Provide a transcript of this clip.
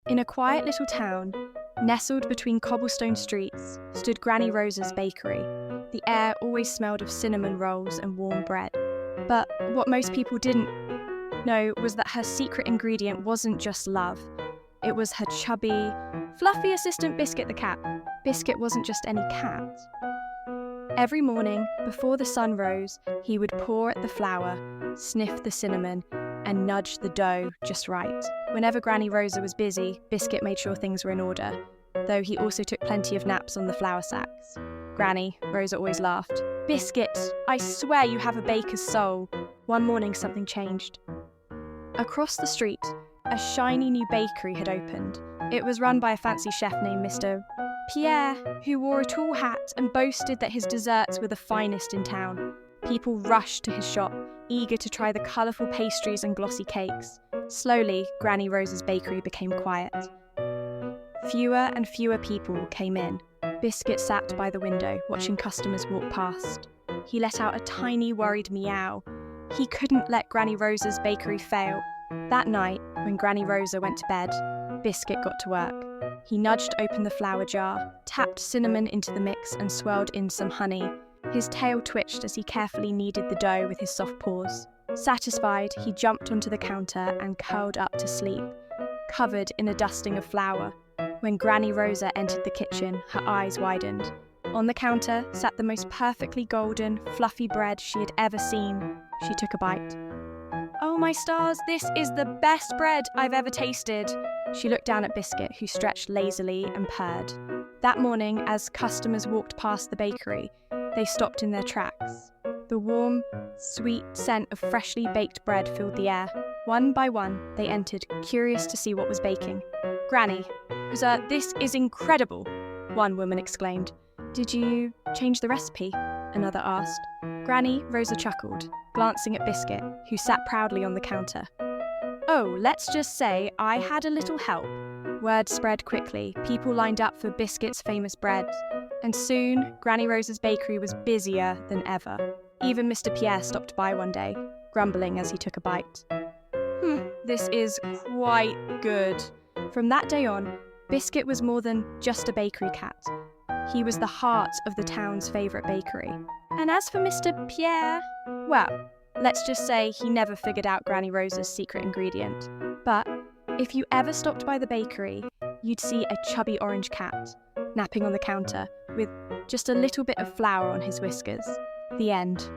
In a quiet little town, nestled between cobblestone streets, stood Granny Rosa's bakery. The air always smelled of cinnamon rolls and warm bread. But what most people didn't know was that her secret ingredient wasn't just love. It was her chubby, fluffy assistant Biscuit the cat. Biscuit wasn't just any cat. Every morning, before the sun rose, he would paw at the flour, sniff the cinnamon, and nudge the dough just right. Whenever Granny Rosa was busy, Biscuit made sure things were in order, though he also took plenty of naps on the flour sacks. Granny Rosa always laughed. "Biscuit, I swear you have a baker's soul." One morning something changed. Across the street, a shiny new bakery had opened. It was run by a fancy chef named Mr. Pierre, who wore a tall hat and boasted that his desserts were the finest in town. People rushed to his shop, eager to try the colourful pastries and glossy cakes. Slowly, Granny Rosa's bakery became quiet. Fewer and fewer people came in. Biscuit sat by the window, watching customers walk past. He let out a tiny, worried meow. He couldn't let Granny Rosa's bakery fail. That night, when Granny Rosa went to bed, Biscuit got to work. He nudged open the flour jar, tapped cinnamon into the mix and swirled in some honey. His tail twitched as he carefully kneaded the dough with his soft paws. Satisfied, he jumped onto the counter and curled up to sleep, covered in a dusting of flour. When Granny Rosa entered the kitchen, her eyes widened. On the counter sat the most perfectly golden, fluffy bread she had ever seen. She took a bite. "Oh my stars, this is the best bread I've ever tasted." She looked down at Biscuit, who stretched lazily and purred. That morning, as customers walked past the bakery, they stopped in their tracks. The warm, sweet scent of freshly baked bread filled the air. One by one, they entered, curious to see what was baking. "Granny Rosa, this is incredible," one woman exclaimed. "Did you change the recipe?" another asked. Granny Rosa chuckled, glancing at Biscuit, who sat proudly on the counter. "Oh, let's just say I had a little help." Word spread quickly. People lined up for Biscuit's famous bread, and soon Granny Rosa's bakery was busier than ever. Even Mr. Pierre stopped by one day, grumbling as he took a bite. This is quite good." From that day on, Biscuit was more than just a bakery cat. He was the heart of the town's favourite bakery. And as for Mr. Pierre, well, let's just say he never figured out Granny Rosa's secret ingredient. But if you ever stopped by the bakery, you'd see a chubby orange cat, napping on the counter, with just a little bit of flour on his whiskers. The end.